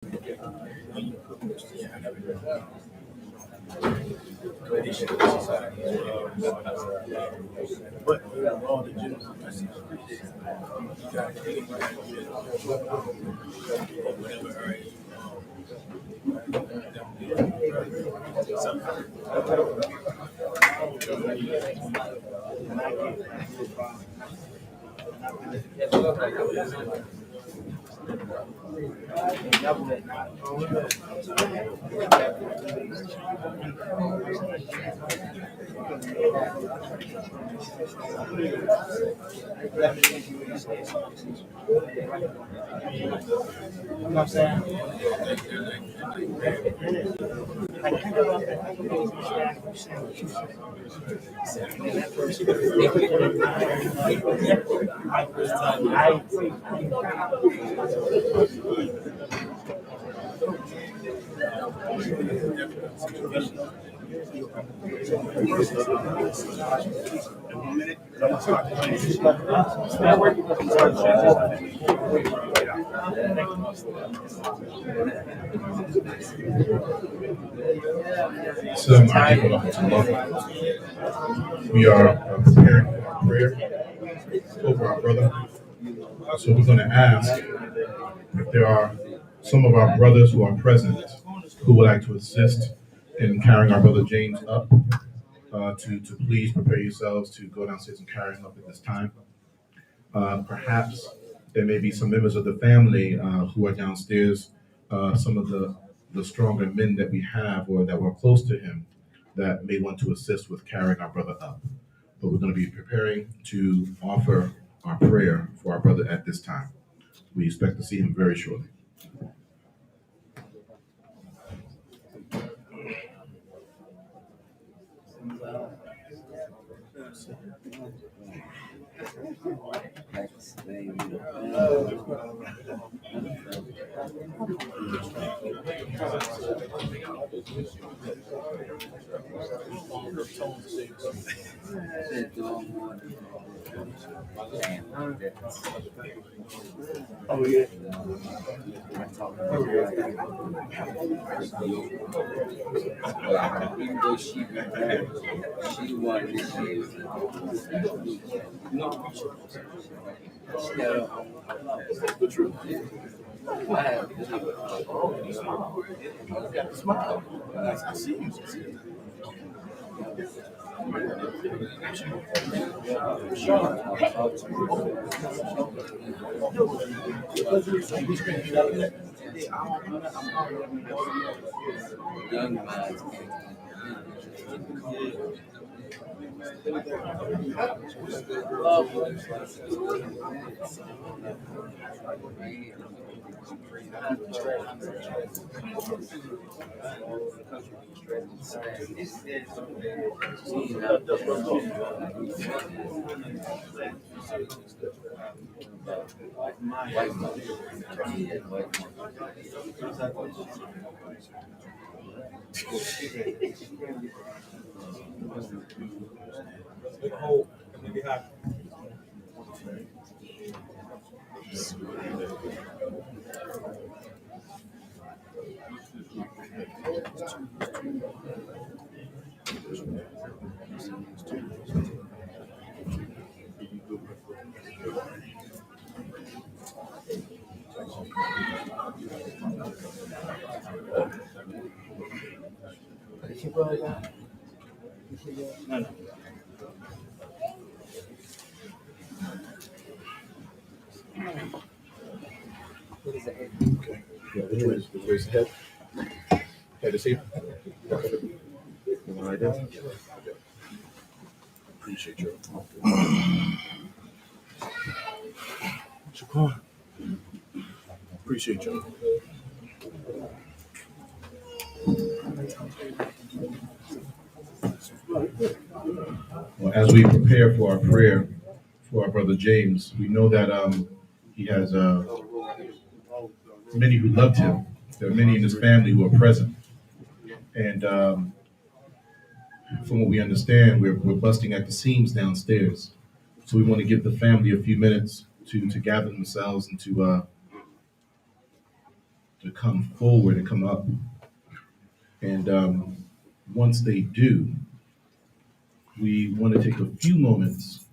So, my people of Allah, we are preparing for our prayer over our brother. So, we're going to ask if there are some of our brothers who are present who would like to assist in carrying our brother James up, to please prepare yourselves to go downstairs and carry him up at this time. Perhaps there may be some members of the family who are downstairs, some of the stronger men that we have or that were close to him that may want to assist with carrying our brother up. But we're going to be preparing to offer our prayer for our brother at this time. We expect to see him very shortly. Oh yeah. Even though she wanted to see the truth. I have smile. I see you. Young minds. Okay. Yeah, raise the head. Head is here. Right there. Appreciate you. Shaquan. Appreciate you. Well, as we prepare for our prayer for our brother James, we know that he has many who loved him. There are many in his family who are present. And from what we understand, we're busting at the seams downstairs. So we want to give the family a few minutes to gather themselves and to to come forward and come up. And once they do, we want to take a few moments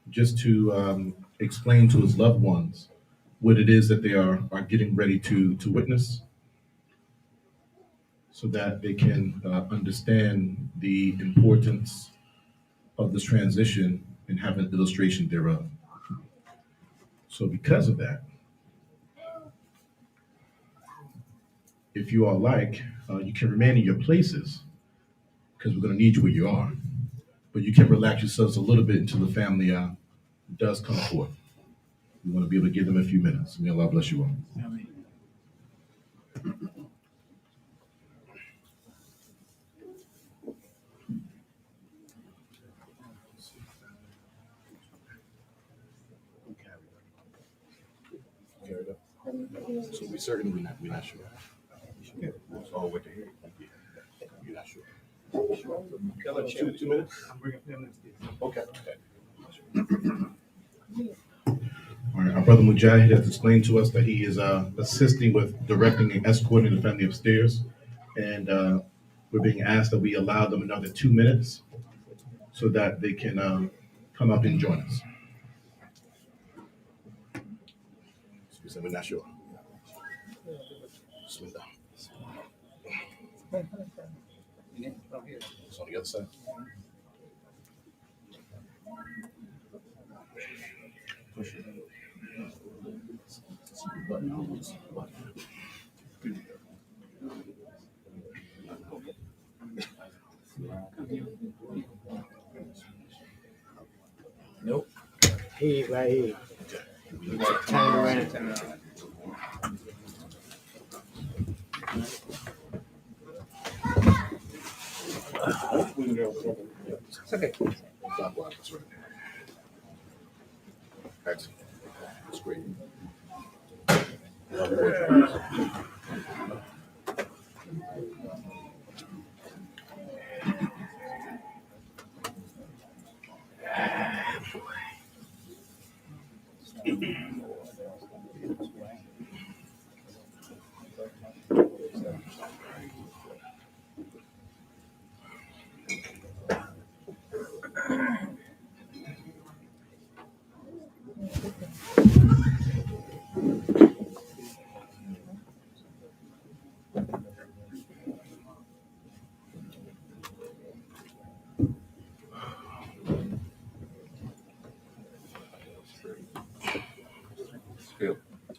just to explain to his loved ones what it is that they are getting ready to witness so that they can understand the importance of this transition and have an illustration thereof. So because of that, if you all like, you can remain in your places because we're going to need you where you are. But you can relax yourselves a little bit until the family does come forth. We want to be able to give them a few minutes. May Allah bless you all. Carried up. So we certainly we're not sure. Oh, what the heck? You're not sure. 2 minutes? Okay. All right, our brother Mujahid has explained to us that he is assisting with directing and escorting the family upstairs. And we're being asked that we allow them another 2 minutes so that they can come up and join us. So we're not sure. Bismillah. It's on the other side. Push it. Nope. He right here. Turn around. It's okay. That's right. Excellent. That's great.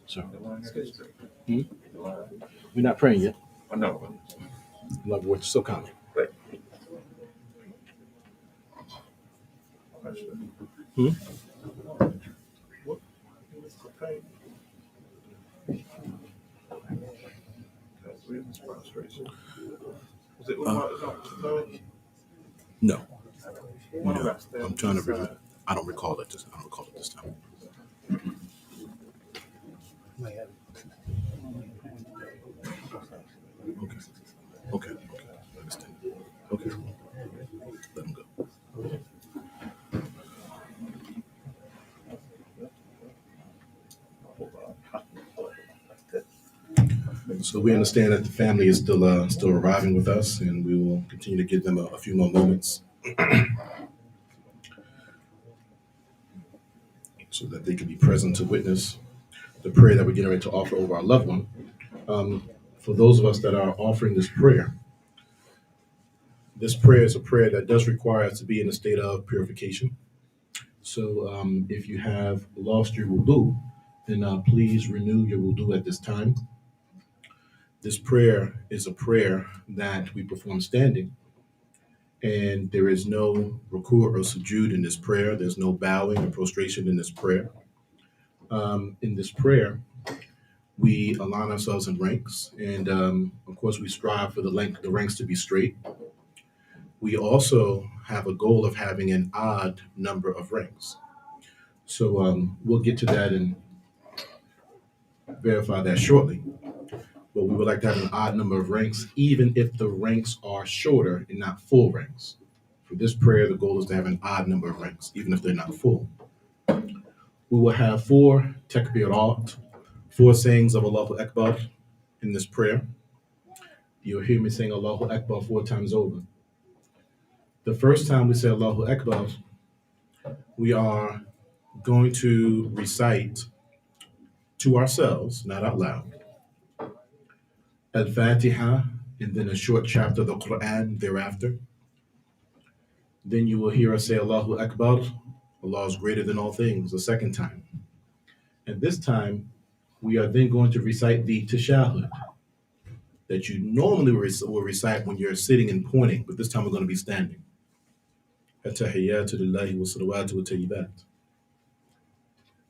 Sir. We're not praying yet. I know. Love what you're so calm. No. No. I'm trying to remember. I don't recall it this time. Okay. I understand. Okay. Let him go. So we understand that the family is still arriving with us, and we will continue to give them a few more moments so that they can be present to witness the prayer that we're getting ready to offer over our loved one. For those of us that are offering this prayer is a prayer that does require us to be in a state of purification. So if you have lost your wudu, then please renew your wudu at this time. This prayer is a prayer that we perform standing, and there is no ruku' or sujood in this prayer. There's no bowing or prostration in this prayer. In this prayer, we align ourselves in ranks, and of course, we strive for the ranks to be straight. We also have a goal of having an odd number of ranks. So we'll get to that and verify that shortly. But we would like to have an odd number of ranks, even if the ranks are shorter and not full ranks. For this prayer, the goal is to have an odd number of ranks, even if they're not full. We will have 4 takbirat, 4 sayings of Allahu Akbar, in this prayer, you'll hear me saying Allahu Akbar 4 times over. The first time we say Allahu Akbar, we are going to recite to ourselves, not out loud, Al-Fatiha, and then a short chapter of the Quran thereafter. Then you will hear us say Allahu Akbar, Allah is greater than all things, the second time. And this time, we are then going to recite the tashahhud that you normally will recite when you're sitting and pointing, but this time we're going to be standing. At-tahiyyatu lillahi wa salawatu wa tayyibat.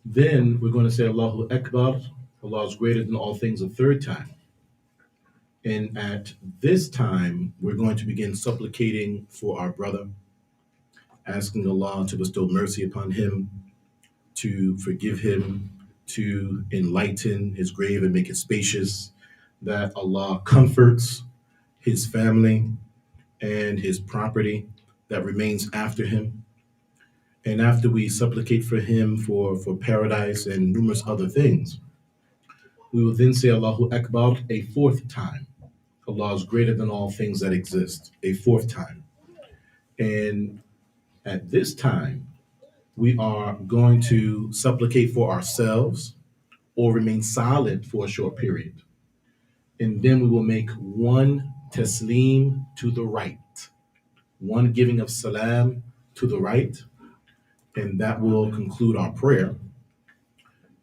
Then we're going to say Allahu Akbar, Allah is greater than all things, a third time. And at this time, we're going to begin supplicating for our brother, asking Allah to bestow mercy upon him, to forgive him, to enlighten his grave and make it spacious, that Allah comforts his family and his property that remains after him. And after we supplicate for him for paradise and numerous other things, we will then say Allahu Akbar a fourth time. Allah is greater than all things that exist, a fourth time. And at this time, we are going to supplicate for ourselves or remain silent for a short period. And then we will make one taslim to the right, one giving of salam to the right, and that will conclude our prayer.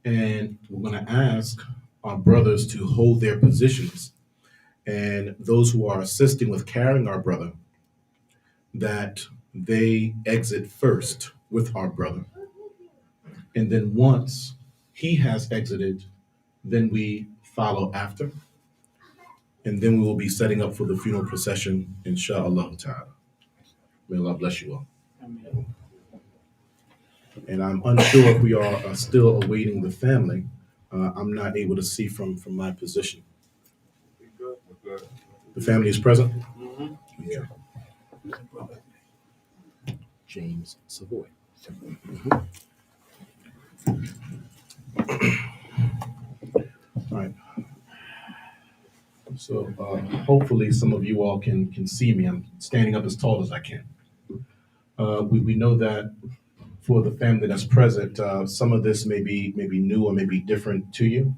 And we're going to ask our brothers to hold their positions, and those who are assisting with carrying our brother, that they exit first with our brother. And then once he has exited, then we follow after. And then we will be setting up for the funeral procession, inshallah ta'ala. May Allah bless you all. Amen. And I'm unsure if we are still awaiting the family. I'm not able to see from my position. The family is present? Mhm. Okay. James Savoy. All right. So hopefully some of you all can see me. I'm standing up as tall as I can. We know that for the family that's present, some of this may be new or may be different to you.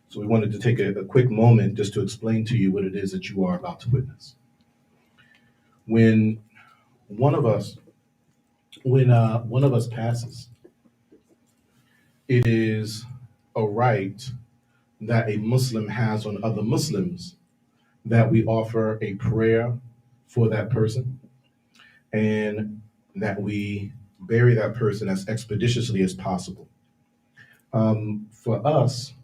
So we wanted to take a quick moment just to explain to you what it is that you are about to witness. When one of us passes, it is a right that a Muslim has on other Muslims that we offer a prayer for that person and that we bury that person as expeditiously as possible. For us,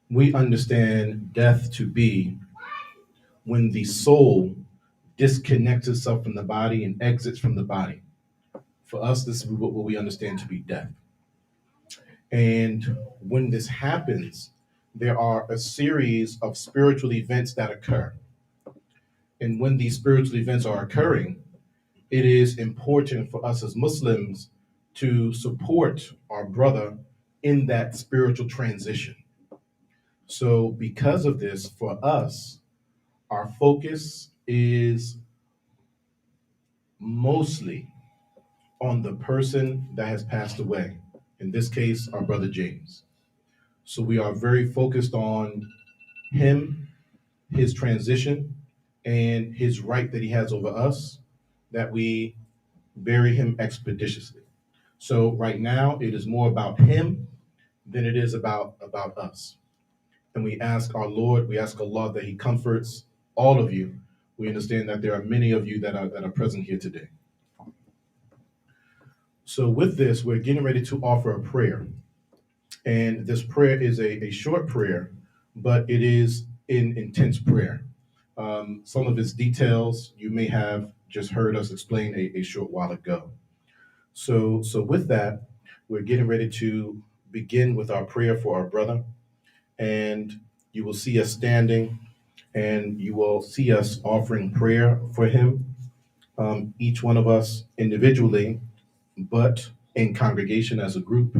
we understand death to be when the soul disconnects itself from the body and exits from the body. For us, this is what we understand to be death. And when this happens, there are a series of spiritual events that occur. And when these spiritual events are occurring, it is important for us as Muslims to support our brother in that spiritual transition. So because of this, for us, our focus is mostly on the person that has passed away. In this case, our brother James. So we are very focused on him, his transition, and his right that he has over us, that we bury him expeditiously. So right now, it is more about him than it is about us. And we ask our Lord, we ask Allah that He comforts all of you. We understand that there are many of you that are present here today. So with this, we're getting ready to offer a prayer. And this prayer is a short prayer, but it is an intense prayer. Some of its details you may have just heard us explain a short while ago. So with that, we're getting ready to begin with our prayer for our brother. And you will see us standing, and you will see us offering prayer for him, each one of us individually, but in congregation as a group.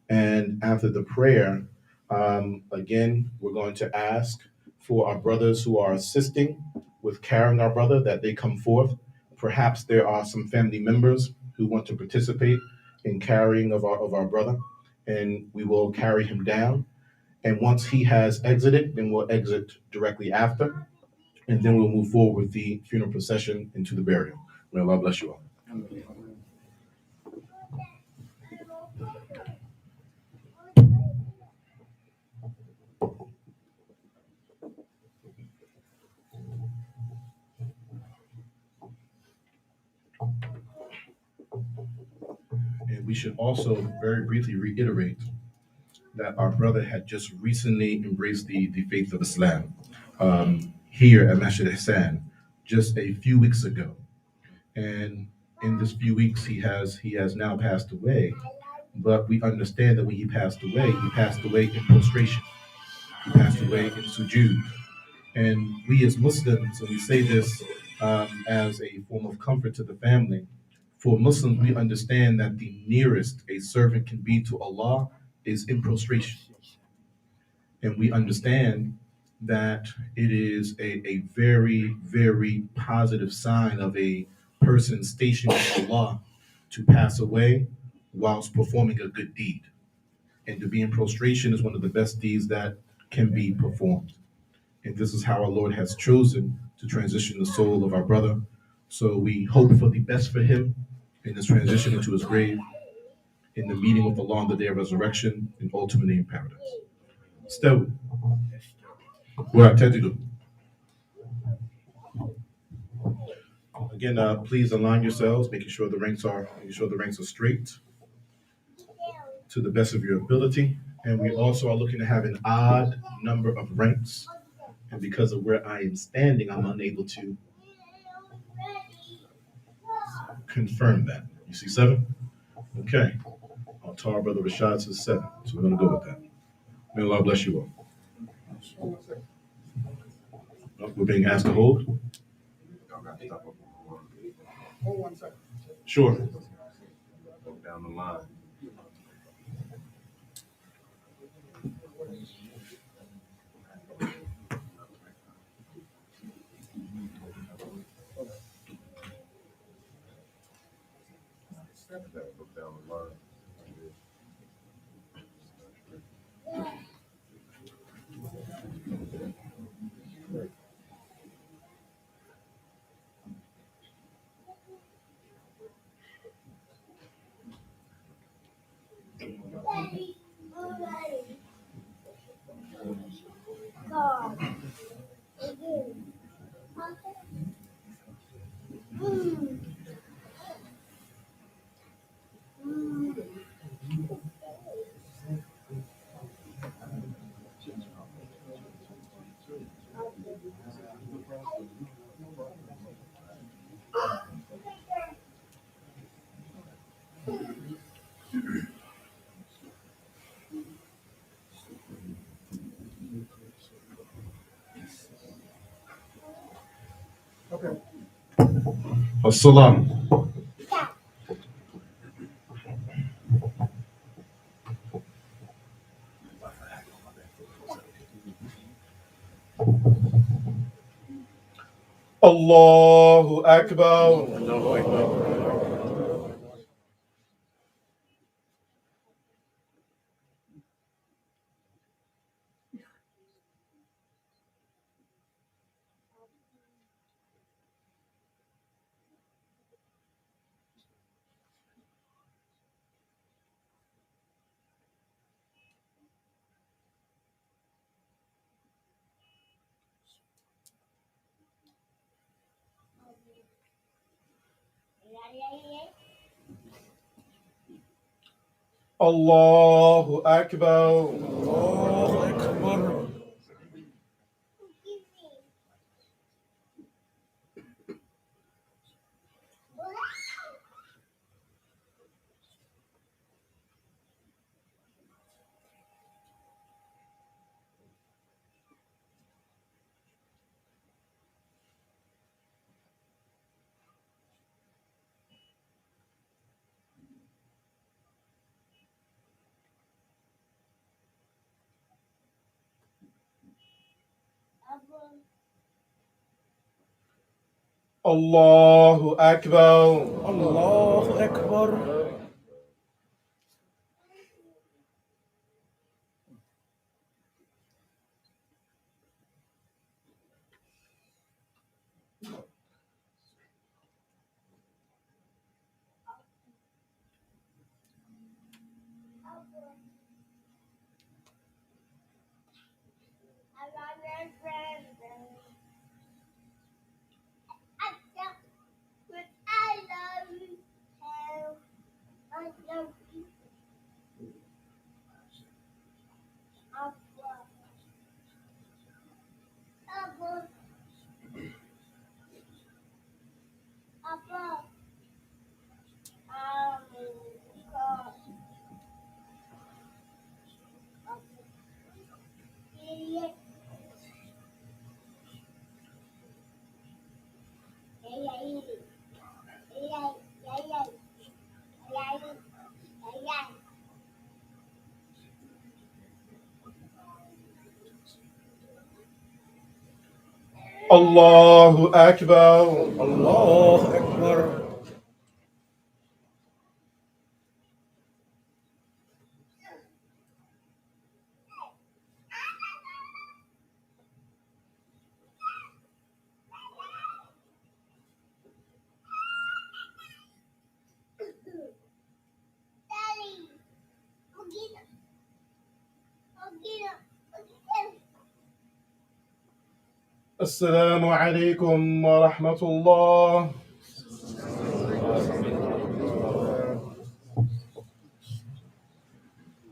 And after the prayer, Again, we're going to ask for our brothers who are assisting with carrying our brother that they come forth. Perhaps there are some family members who want to participate in carrying of our brother, and we will carry him down. And once he has exited, then we'll exit directly after, and then we'll move forward with the funeral procession into the burial. May Allah bless you all. And we should also very briefly reiterate that our brother had just recently embraced the faith of Islam here at Masjid Ihsan just a few weeks ago. And in this few weeks, he has now passed away. But we understand that when he passed away in prostration. He passed away in sujood. And we as Muslims, and we say this as a form of comfort to the family, for Muslims, we understand that the nearest a servant can be to Allah is in prostration. And we understand that it is a very, very positive sign of a person stationed with Allah to pass away whilst performing a good deed. And to be in prostration is one of the best deeds that can be performed. And this is how our Lord has chosen to transition the soul of our brother. So we hope for the best for him in this transition into his grave, in the meeting with Allah on the day of resurrection, and ultimately in paradise. Still, we're at again, please align yourselves, making sure the ranks are straight to the best of your ability. And we also are looking to have an odd number of ranks. And because of where I am standing, I'm unable to confirm that. You see 7? Okay. Our tall brother Rashad says 7. So we're going to go with that. May Allah bless you all. We're being asked to hold. Sure. Down the line. Down the line. Assalam. Allahu Akbar. Allahu Akbar. Allahu Akbar. Allahu Akbar. Allahu Akbar. Allahu Akbar. Allahu Akbar. Assalamu alaikum wa rahmatullah.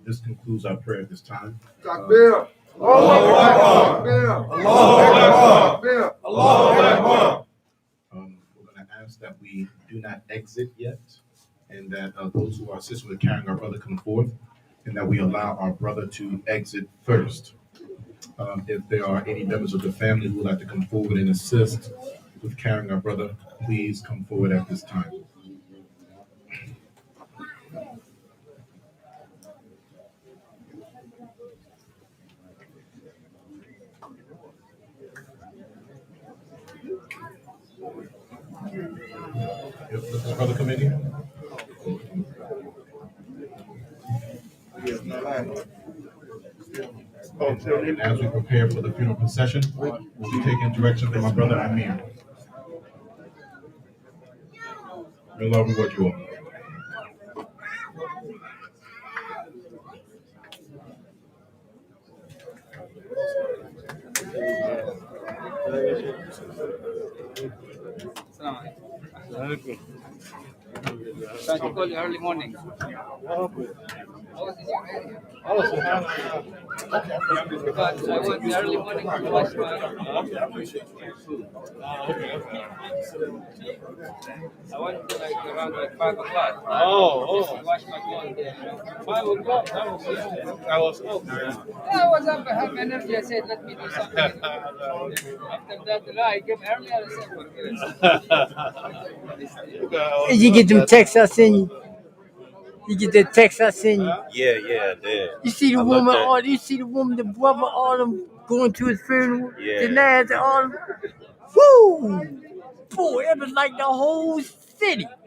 This concludes our prayer at this time. Takbir. Allahu Akbar. Allahu Akbar. We're going to ask that we do not exit yet, and that those who are assisting with carrying our brother come forth, and that we allow our brother to exit first. If there are any members of the family who would like to come forward and assist with carrying our brother, please come forward at this time. Yep, let the brother come in here. And as we prepare for the funeral procession, we'll be taking direction from my brother Amir. May Allah reward you all. Trying to call you early morning. How was in your area? Because I went early morning to wash my. I went like around 5 o'clock. To wash my clothes there. 5 o'clock. I was up. Yeah, I was up. I have energy. I said, let me do something. After that, I came early. I said, You get them texts I send you. You get that text I send you. Yeah, I did. You see the I woman, looked at- all you see the woman, the brother, all them going to his funeral. Yeah. The Naz, all them. Woo! Boy, it was like the whole city.